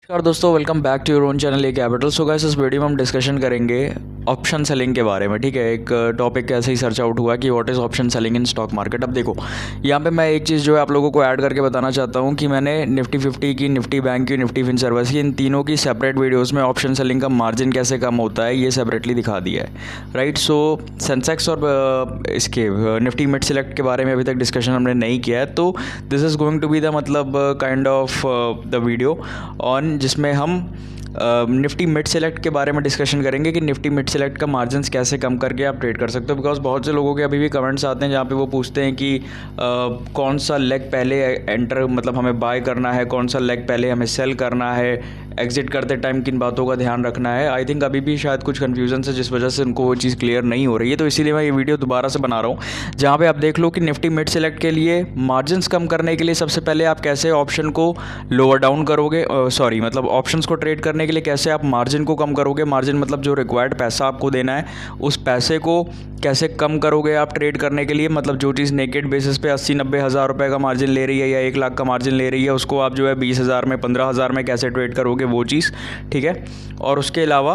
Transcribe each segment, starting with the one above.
नमस्कार दोस्तों, welcome back to your own channel A capital. So guys, इस video में हम डिस्कशन करेंगे ऑप्शन सेलिंग के बारे में। ठीक है, एक टॉपिक ऐसे ही सर्च आउट हुआ कि what is option selling in stock market. अब देखो, यहाँ पे मैं एक चीज़ जो है आप लोगों को ऐड करके बताना चाहता हूँ कि मैंने निफ्टी 50 की, निफ्टी बैंक की, निफ्टी फिनसर्विस की, इन तीनों की सेपरेट वीडियोज़ में ऑप्शन सेलिंग का मार्जिन कैसे कम होता है ये सेपरेटली दिखा दिया है, राइट। सो सेंसेक्स और इसके निफ्टी मिड सेलेक्ट के बारे में अभी तक डिस्कशन हमने नहीं किया है, तो this is going to be the मतलब kind of the video on जिसमें हम निफ्टी मिड सेलेक्ट के बारे में डिस्कशन करेंगे कि निफ्टी मिड सेलेक्ट का मार्जिन्स कैसे कम करके आप ट्रेड कर सकते हो। बिकॉज बहुत से लोगों के अभी भी कमेंट्स आते हैं जहाँ पे वो पूछते हैं कि कौन सा लेग पहले एंटर मतलब हमें बाय करना है, कौन सा लेग पहले हमें सेल करना है, एग्जिट करते टाइम किन बातों का ध्यान रखना है। आई थिंक अभी भी शायद कुछ कन्फ्यूजन है जिस वजह से उनको वो चीज़ क्लियर नहीं हो रही है, तो इसीलिए मैं ये वीडियो दोबारा से बना रहा हूँ जहाँ पे आप देख लो कि निफ्टी मिड सेलेक्ट के लिए मार्जिन्स कम करने के लिए सबसे पहले आप कैसे ऑप्शन को लोअर डाउन करोगे, सॉरी मतलब ऑप्शंस को ट्रेड करने के लिए कैसे आप मार्जिन को कम करोगे। मार्जिन मतलब जो रिक्वायर्ड पैसा आपको देना है उस पैसे को कैसे कम करोगे आप ट्रेड करने के लिए। मतलब जो चीज़ नेकेड बेसिस पे 80-90 हज़ार रुपये का मार्जिन ले रही है या 1 लाख का मार्जिन ले रही है, उसको आप जो है 20 हज़ार में, 15 हज़ार में कैसे ट्रेड करोगे वो चीज़, ठीक है। और उसके अलावा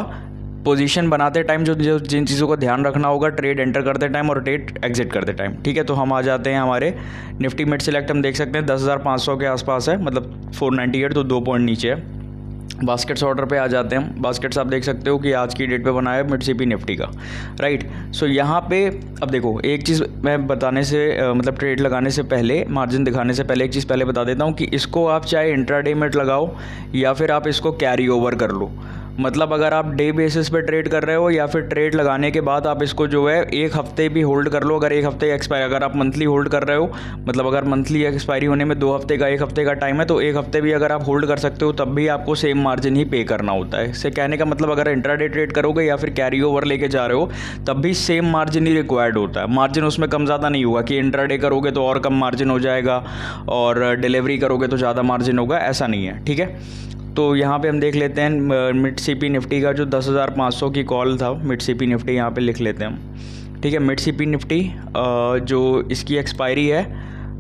पोजीशन बनाते टाइम जो जिन चीज़ों का ध्यान रखना होगा ट्रेड एंटर करते टाइम और ट्रेड एग्जिट करते टाइम, ठीक है। तो हम आ जाते हैं हमारे निफ्टी मिड सेलेक्ट, हम देख सकते हैं 10,500 के आसपास है, मतलब 498, तो 2 पॉइंट नीचे है। बास्केट्स ऑर्डर पे आ जाते हैं हम। बास्केट्स आप देख सकते हो कि आज की डेट पे बना है मिड सीपी निफ्टी का, राइट। सो यहाँ पे अब देखो, एक चीज़ मैं बताने से मतलब ट्रेड लगाने से पहले, मार्जिन दिखाने से पहले एक चीज़ पहले बता देता हूँ कि इसको आप चाहे इंट्राडे में लगाओ या फिर आप इसको कैरी ओवर कर लो। मतलब अगर आप डे बेसिस पे ट्रेड कर रहे हो या फिर ट्रेड लगाने के बाद आप इसको जो है 1 हफ्ते भी होल्ड कर लो। अगर 1 हफ्ते एक्सपायर, अगर आप मंथली होल्ड कर रहे हो, मतलब अगर मंथली एक्सपायरी होने में 2 हफ्ते का, 1 हफ्ते का टाइम है, तो 1 हफ्ते भी अगर आप होल्ड कर सकते हो तब भी आपको सेम मार्जिन ही पे करना होता है। इससे कहने का मतलब अगर इंट्राडे ट्रेड करोगे या फिर कैरी ओवर लेके जा रहे हो तब भी सेम मार्जिन ही रिक्वायर्ड होता है। मार्जिन उसमें कम ज़्यादा नहीं होगा कि इंट्राडे करोगे तो और कम मार्जिन हो जाएगा और डिलीवरी करोगे तो ज़्यादा मार्जिन होगा, ऐसा नहीं है, ठीक है। तो यहाँ पे हम देख लेते हैं मिड सीपी निफ्टी का जो 10,500 की कॉल था, मिड सीपी निफ्टी यहाँ पे लिख लेते हैं हम, ठीक है। मिड सीपी निफ्टी जो इसकी एक्सपायरी है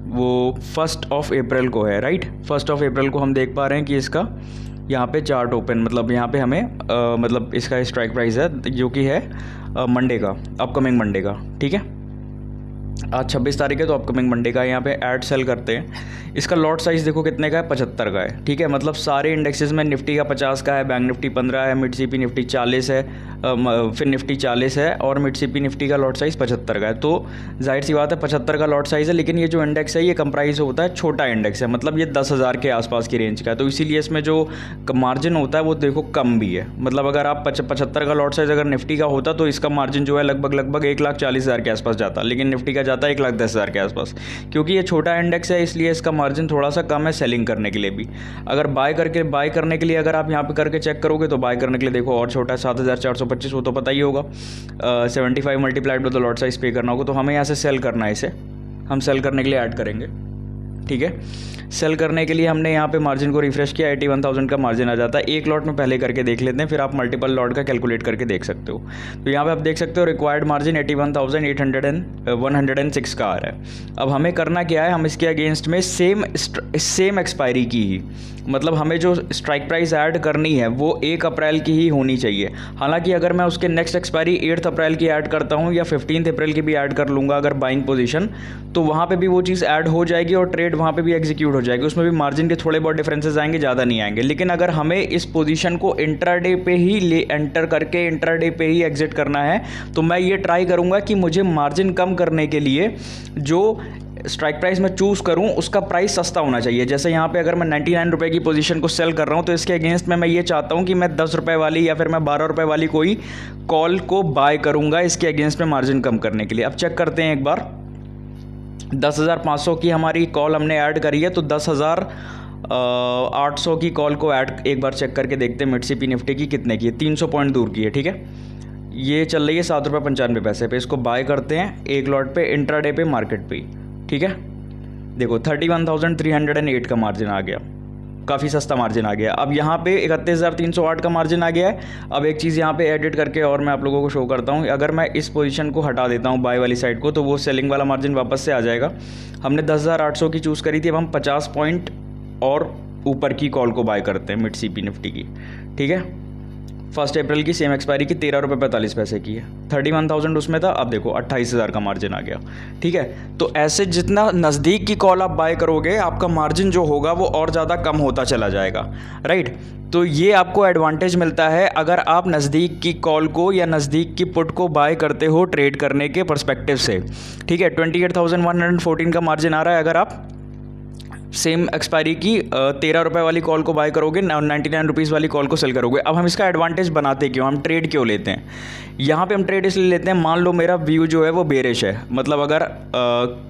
वो 1 अप्रैल को है, राइट। 1 अप्रैल को हम देख पा रहे हैं कि इसका यहाँ पे चार्ट ओपन, मतलब यहाँ पे हमें मतलब इसका स्ट्राइक प्राइस है जो कि है मंडे का, अपकमिंग मंडे का, ठीक है। आज 26 तारीख है तो अपकमिंग मंडे का यहाँ पे ऐड सेल करते हैं। इसका लॉट साइज़ देखो कितने का है, 75 का है, ठीक है। मतलब सारे इंडेक्सेस में निफ्टी का 50 का है, बैंक निफ्टी 15 है, मिड सीपी निफ्टी 40 है, फिर निफ्टी 40 है और मिड सीपी निफ्टी का लॉट साइज़ 75 का है। तो जाहिर सी बात है 75 का लॉट साइज़ है, लेकिन ये जो इंडेक्स है ये कंप्राइज होता है, छोटा इंडेक्स है, मतलब ये 10,000 के आसपास की रेंज का है, तो इसीलिए इसमें जो मार्जिन होता है वो देखो कम भी है। मतलब अगर आप 75 का लॉट साइज़ अगर निफ्टी का होता तो इसका मार्जिन जो है लगभग 1,40,000 के आसपास जाता, लेकिन निफ्टी का जाता है 1,10,000 के आसपास। क्योंकि ये छोटा इंडेक्स है इसलिए इसका मार्जिन थोड़ा सा कम है सेलिंग करने के लिए भी। अगर बाय करने के लिए अगर आप यहाँ पे करके चेक करोगे तो बाय करने के लिए देखो और छोटा है 7,425, वो तो पता ही होगा। 75 multiplied by the lot size पे करना होगा, तो हमें यहाँ से सेल करना है, इसे हम सेल करने के लिए ऐड करेंगे, ठीक है। सेल करने के लिए हमने यहाँ पे मार्जिन को रिफ्रेश किया, 81,000 का मार्जिन आ जाता है। एक लॉट में पहले करके देख लेते हैं, फिर आप मल्टीपल लॉट का कैलकुलेट करके देख सकते हो। तो यहाँ पे आप देख सकते हो रिक्वायर्ड मार्जिन 81,106 का आ रहा है। अब हमें करना क्या है, हम इसके अगेंस्ट में सेम एक्सपायरी की ही, मतलब हमें जो स्ट्राइक प्राइस ऐड करनी है वो 1 अप्रैल की ही होनी चाहिए। हालांकि अगर मैं उसके नेक्स्ट एक्सपायरी 8 अप्रैल की ऐड करता हूँ या 15 अप्रैल की भी ऐड कर लूँगा अगर बाइंग पोजीशन, तो वहाँ पे भी वो चीज़ ऐड हो जाएगी और ट्रेड वहाँ पे भी एग्जीक्यूट हो जाएगी। उसमें भी मार्जिन के थोड़े बहुत डिफरेंसेस आएंगे, ज़्यादा नहीं आएंगे। लेकिन अगर हमें इस पोजीशन को इंट्राडे पे ही ले एंटर करके इंट्राडे पे ही एग्जिट करना है तो मैं ये ट्राई करूँगा कि मुझे मार्जिन कम करने के लिए जो स्ट्राइक प्राइस मैं चूज़ करूं उसका प्राइस सस्ता होना चाहिए। जैसे यहाँ पे अगर मैं 99 रुपये की पोजीशन को सेल कर रहा हूँ तो इसके अगेंस्ट में मैं ये चाहता हूँ कि मैं 10 रुपये वाली या फिर मैं 12 रुपये वाली कोई कॉल को बाय करूँगा इसके अगेंस्ट में मार्जिन कम करने के लिए। अब चेक करते हैं एक बार, 10,500 की हमारी कॉल हमने ऐड करी है, तो 10,800 की कॉल को ऐड एक बार चेक करके देखते हैं मिड सीपी निफ्टी की कितने की है, 300 पॉइंट दूर की है, ठीक है। ये चल रही है 7.95 रुपये पे। इसको बाय करते हैं एक लॉट पे इंट्राडे पे मार्केट पे, ठीक है। देखो 31,308 का मार्जिन आ गया, काफ़ी सस्ता मार्जिन आ गया। अब यहाँ पे 31,308 का मार्जिन आ गया है। अब एक चीज़ यहाँ पे एडिट करके और मैं आप लोगों को शो करता हूँ। अगर मैं इस पोजीशन को हटा देता हूँ बाय वाली साइड को तो वो सेलिंग वाला मार्जिन वापस से आ जाएगा। हमने 10,800 की चूज़ करी थी, अब हम 50 पॉइंट और ऊपर की कॉल को बाय करते हैं मिड CP निफ्टी की, ठीक है। 1 अप्रैल की सेम एक्सपायरी की 13 रुपये 45 पैसे की है, 31,000 उसमें था, अब देखो 28,000 का मार्जिन आ गया, ठीक है। तो ऐसे जितना नज़दीक की कॉल आप बाय करोगे आपका मार्जिन जो होगा वो और ज़्यादा कम होता चला जाएगा, राइट। तो ये आपको एडवांटेज मिलता है अगर आप नज़दीक की कॉल को या नज़दीक की पुट को बाय करते हो ट्रेड करने के पर्सपेक्टिव से, ठीक है। 28,114 का मार्जिन आ रहा है अगर आप सेम एक्सपायरी की 13 रुपये वाली कॉल को बाय करोगे, 99 रुपीज़ वाली कॉल को सेल करोगे। अब हम इसका एडवांटेज बनाते क्यों, हम ट्रेड क्यों लेते हैं यहाँ पे? हम ट्रेड इसलिए लेते हैं, मान लो मेरा व्यू जो है वो बेरिश है, मतलब अगर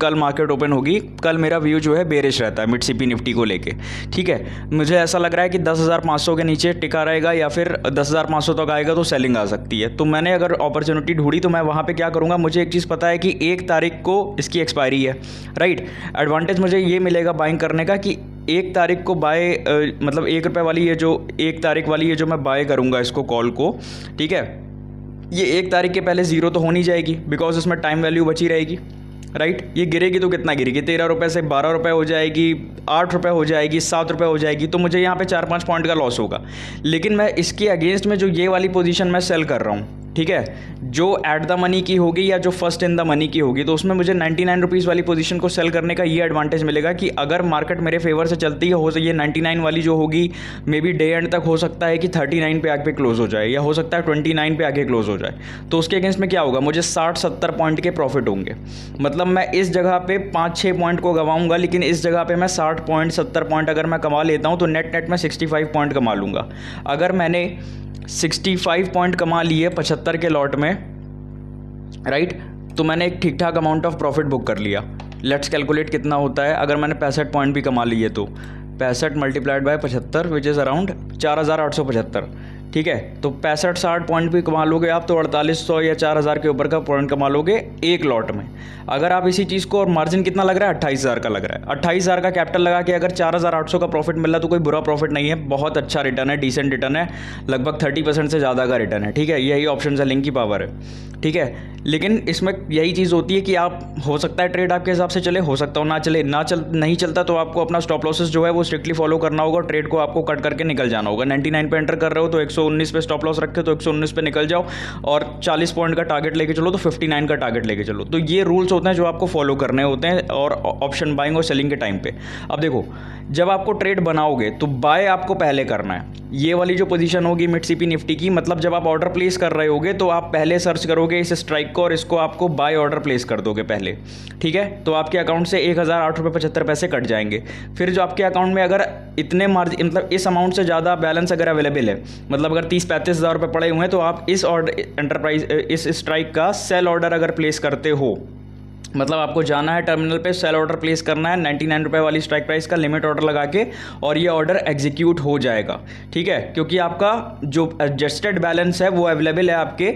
कल मार्केट ओपन होगी, कल मेरा व्यू जो है बेरिश रहता है मिड CP निफ्टी को लेके, ठीक है। मुझे ऐसा लग रहा है कि 10,500 के नीचे टिका रहेगा या फिर 10,500 तक आएगा तो सेलिंग आ सकती है। तो मैंने अगर अपॉर्चुनिटी ढूंढी तो मैं वहाँ पर क्या करूँगा, मुझे एक चीज़ पता है कि 1 तारीख को इसकी एक्सपायरी है, राइट। एडवांटेज मुझे ये मिलेगा बाइंग करने का कि 1 तारीख को बाय मतलब 1 रुपये वाली ये जो 1 तारीख वाली ये जो मैं बाय करूँगा इसको कॉल को, ठीक है, ये 1 तारीख के पहले ज़ीरो तो हो नहीं जाएगी बिकॉज इसमें टाइम वैल्यू बची रहेगी, राइट। ये गिरेगी तो कितना गिरेगी, 13 रुपये से 12 रुपये हो जाएगी, 8 रुपये हो जाएगी, 7 रुपये हो जाएगी, तो मुझे यहाँ पे 4-5 पॉइंट का लॉस होगा। लेकिन मैं इसके अगेंस्ट में जो ये वाली पोजीशन मैं सेल कर रहा हूँ, ठीक है, जो एट द मनी की होगी या जो फर्स्ट इन द मनी की होगी, तो उसमें मुझे 99 रुपीज़ वाली पोजीशन को सेल करने का ये एडवांटेज मिलेगा कि अगर मार्केट मेरे फेवर से चलती है, हो ये 99 वाली जो होगी मे बी डे एंड तक हो सकता है कि 39 पे आके क्लोज हो जाए या हो सकता है 29 पे आके क्लोज हो जाए, तो उसके अगेंस्ट में क्या होगा, मुझे 60-70 पॉइंट के प्रॉफिट होंगे। मतलब मैं इस जगह पे 5-6 पॉइंट को गंवाऊंगा, लेकिन इस जगह पे मैं 60 पॉइंट 70 पॉइंट अगर मैं कमा लेता हूँ तो नेट में 65 पॉइंट कमा लूँगा। अगर मैंने 65 पॉइंट कमा लिए 75 के लॉट में, राइट, तो मैंने एक ठीक ठाक अमाउंट ऑफ प्रॉफिट बुक कर लिया। लेट्स कैलकुलेट कितना होता है, अगर मैंने 65 पॉइंट भी कमा लिए तो 65 multiplied by 75 which is around 4,875, ठीक है। तो 65-60 पॉइंट भी कमा लोगे आप तो 4,800 या 4,000 के ऊपर का पॉइंट कमा लोगे एक लॉट में। अगर आप इसी चीज़ को, और मार्जिन कितना लग रहा है, 28,000 का लग रहा है, 28,000 का कैपिटल लगा के अगर 4,800 का प्रॉफिट मिल रहा तो कोई बुरा प्रॉफिट नहीं है, बहुत अच्छा रिटर्न है, डिसेंट रिटर्न है, लगभग 30% से ज़्यादा का रिटर्न है, ठीक है। यही ऑप्शन सेलिंग की पावर है, ठीक है। लेकिन इसमें यही चीज़ होती है कि आप, हो सकता है ट्रेड आपके हिसाब से चले, हो सकता हो ना चले, नहीं चलता तो आपको अपना स्टॉप लॉसेस जो है वो स्ट्रिक्टली फॉलो करना होगा, ट्रेड को आपको कट करके निकल जाना होगा। 99 पे एंटर कर रहे हो तो 119 पे स्टॉप लॉस रखे तो 119 पे निकल जाओ, और 40 पॉइंट का टारगेट लेके चलो तो 59 का टारगेट लेके चलो। तो ये रूल्स होते हैं जो आपको फॉलो करने होते हैं और ऑप्शन बाइंग और सेलिंग के टाइम पे। अब देखो, जब आपको ट्रेड बनाओगे तो बाय आपको पहले करना है। ये वाली जो पोजीशन होगी मिड CP निफ्टी की, मतलब जब आप ऑर्डर प्लेस कर रहे होगे तो आप पहले सर्च करोगे इस स्ट्राइक को और इसको आपको बाय ऑर्डर प्लेस कर दोगे पहले, ठीक है। तो आपके अकाउंट से 1,008.75 कट जाएंगे। फिर जो आपके अकाउंट में अगर इतने मार्जिन, मतलब इस अमाउंट से ज़्यादा बैलेंस अगर अवेलेबल है, मतलब अगर 30-35 हज़ार रुपये पड़े हुए हैं, तो आप इस ऑर्डर एंटरप्राइज इस स्ट्राइक का सेल ऑर्डर अगर प्लेस करते हो, मतलब आपको जाना है टर्मिनल पे, सेल ऑर्डर प्लेस करना है 99 रुपये वाली स्ट्राइक प्राइस का लिमिट ऑर्डर लगा के, और ये ऑर्डर एग्जीक्यूट हो जाएगा, ठीक है। क्योंकि आपका जो एडजस्टेड बैलेंस है वो अवेलेबल है आपके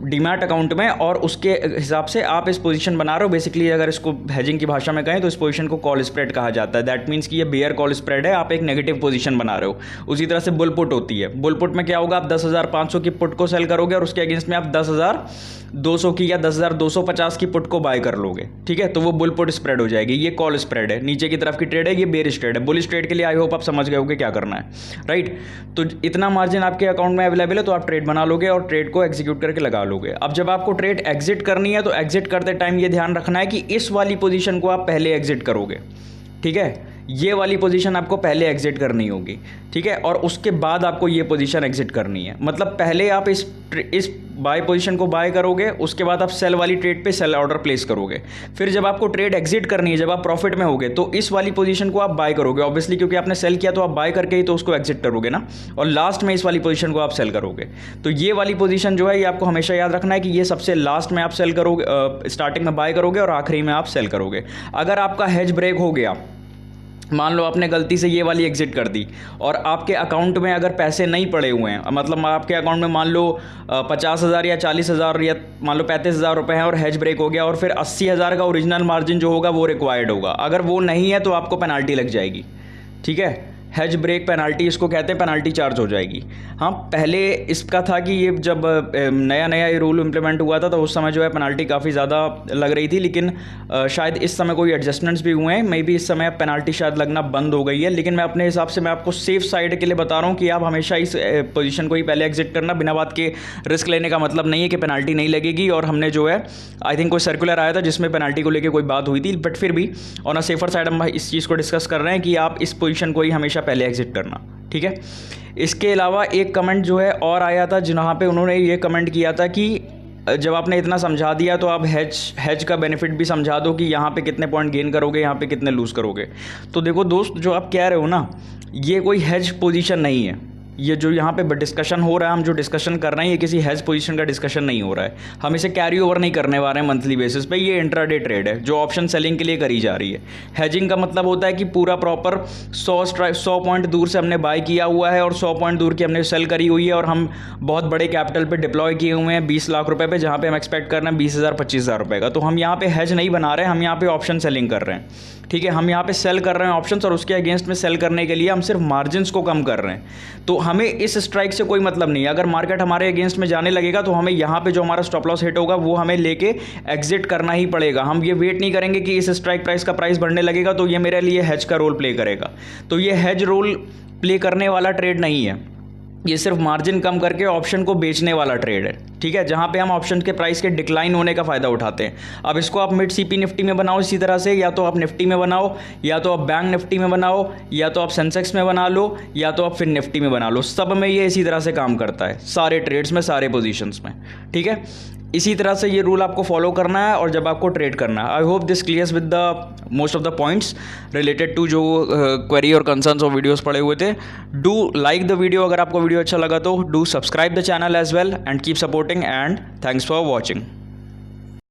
डीमैट अकाउंट में, और उसके हिसाब से आप इस पोजीशन बना रहे हो। बेसिकली अगर इसको हेजिंग की भाषा में कहें तो इस पोजीशन को कॉल स्प्रेड कहा जाता है। दैट मीन्स कि ये बेयर कॉल स्प्रेड है, आप एक नेगेटिव पोजीशन बना रहे हो। उसी तरह से बुल पुट होती है। बुल पुट में क्या होगा, आप 10,500 की पुट को सेल करोगे और उसके अगेंस्ट में आप 10,200 की या 10,250 की पुट को बाय कर लोगे, ठीक है। तो वो बुल पुट स्प्रेड हो जाएगी। ये कॉल स्प्रेड है, नीचे की तरफ की ट्रेड है, ये बेयरिश ट्रेड है। बुलिश ट्रेड के लिए आई होप आप समझ गए होगे क्या करना है, राइट। तो इतना मार्जिन आपके अकाउंट में अवेलेबल है तो आप ट्रेड बना लोगे और ट्रेड को एग्जीक्यूट करके लगा लोगे। अब जब आपको ट्रेड एग्जिट करनी है तो एग्जिट करते टाइम ये ध्यान रखना है कि इस वाली पोजीशन को आप पहले एग्जिट करोगे, ठीक है। ये वाली पोजीशन आपको पहले एग्जिट करनी होगी, ठीक है, और उसके बाद आपको ये पोजीशन एग्जिट करनी है। मतलब पहले आप इस बाय पोजीशन को बाय करोगे, उसके बाद आप सेल वाली ट्रेड पे सेल ऑर्डर प्लेस करोगे। फिर जब आपको ट्रेड एग्जिट करनी है, जब आप प्रॉफिट में होगे, तो इस वाली पोजीशन को आप बाय करोगे। ऑब्वियसली क्योंकि आपने सेल किया तो आप बाय करके ही तो उसको एग्जिट करोगे ना, और लास्ट में इस वाली पोजीशन को आप सेल करोगे। तो ये वाली पोजीशन जो है ये आपको हमेशा याद रखना है कि ये सबसे लास्ट में आप सेल करोगे, स्टार्टिंग में बाय करोगे और आखिरी में आप सेल करोगे। अगर आपका हेज ब्रेक हो गया, मान लो आपने गलती से ये वाली एग्जिट कर दी और आपके अकाउंट में अगर पैसे नहीं पड़े हुए हैं, मतलब आपके अकाउंट में मान लो 50,000 या 40,000 या मान लो 35,000 रुपये हैं और हेज ब्रेक हो गया, और फिर 80,000 का ओरिजिनल मार्जिन जो होगा वो रिक्वायर्ड होगा। अगर वो नहीं है तो आपको पेनाल्टी लग जाएगी, ठीक है। हेज ब्रेक पेनल्टी इसको कहते हैं, पेनल्टी चार्ज हो जाएगी। हाँ, पहले इसका था कि ये जब नया नया ये रूल इम्प्लीमेंट हुआ था तो उस समय जो है पेनल्टी काफ़ी ज़्यादा लग रही थी, लेकिन शायद इस समय कोई एडजस्टमेंट्स भी हुए हैं, मे बी इस समय पेनल्टी शायद लगना बंद हो गई है। लेकिन मैं अपने हिसाब से मैं आपको सेफ साइड के लिए बता रहा हूँ कि आप हमेशा इस पोजीशन को ही पहले एग्जिट करना। बिना बात के रिस्क लेने का मतलब नहीं है कि पेनल्टी नहीं लगेगी। और हमने जो है आई थिंक कोई सर्कुलर आया था जिसमें पेनल्टी को लेकर कोई बात हुई थी, बट फिर भी ऑन अ सेफर साइड हम इस चीज़ को डिस्कस कर रहे हैं कि आप इस पोजीशन को ही हमेशा पहले एग्जिट करना, ठीक है। इसके अलावा एक कमेंट जो है और आया था जहाँ पे उन्होंने ये कमेंट किया था कि जब आपने इतना समझा दिया तो आप हेज का बेनिफिट भी समझा दो कि यहाँ पे कितने पॉइंट गेन करोगे, यहाँ पे कितने लूज़ करोगे। तो देखो दोस्त, जो आप कह रहे हो ना, ये कोई हेज पोजीशन नहीं है। ये जो यहाँ पे डिस्कशन हो रहा है, हम जो डिस्कशन कर रहे हैं, ये किसी हेज पोजीशन का डिस्कशन नहीं हो रहा है। हम इसे कैरी ओवर नहीं करने वाले हैं मंथली बेसिस पे। ये इंट्राडे ट्रेड है जो ऑप्शन सेलिंग के लिए करी जा रही है। हेजिंग का मतलब होता है कि पूरा प्रॉपर 100 पॉइंट दूर से हमने बाय किया हुआ है और 100 पॉइंट दूर की हमने सेल करी हुई है, और हम बहुत बड़े कैपिटल पे डिप्लॉय किए हुए हैं 20 लाख रुपए पे, जहाँ पे हम एक्सपेक्ट कर रहे हैं 20,000 25,000 रुपये का। तो हम यहाँ पे हेज नहीं बना रहे हैं, हम यहाँ पे ऑप्शन सेलिंग कर रहे हैं, ठीक है। हम यहाँ पे सेल कर रहे हैं ऑप्शंस, और उसके अगेंस्ट में सेल करने के लिए हम सिर्फ मार्जिन्स को कम कर रहे हैं। तो हमें इस स्ट्राइक से कोई मतलब नहीं है। अगर मार्केट हमारे अगेंस्ट में जाने लगेगा तो हमें यहाँ पे जो हमारा स्टॉप लॉस हिट होगा वो हमें लेके एग्जिट करना ही पड़ेगा। हम ये वेट नहीं करेंगे कि इस स्ट्राइक प्राइस का प्राइस बढ़ने लगेगा तो ये मेरे लिए हेज का रोल प्ले करेगा। तो ये हेज रोल प्ले करने वाला ट्रेड नहीं है, ये सिर्फ मार्जिन कम करके ऑप्शन को बेचने वाला ट्रेड है, ठीक है, जहाँ पे हम ऑप्शन के प्राइस के डिक्लाइन होने का फ़ायदा उठाते हैं। अब इसको आप मिड सीपी निफ्टी में बनाओ इसी तरह से, या तो आप निफ्टी में बनाओ, या तो आप बैंक निफ्टी में बनाओ, या तो आप सेंसेक्स में बना लो, या तो आप फिर निफ्टी में बना लो। सब में ये इसी तरह से काम करता है, सारे ट्रेड्स में, सारे पोजीशंस में, ठीक है। इसी तरह से ये रूल आपको फॉलो करना है और जब आपको ट्रेड करना है। I hope this clears with the most of the points related to जो क्वेरी और कंसर्न्स और वीडियोस पड़े हुए थे। डू लाइक द वीडियो, अगर आपको वीडियो अच्छा लगा तो do subscribe the channel as well and keep supporting, and thanks for watching.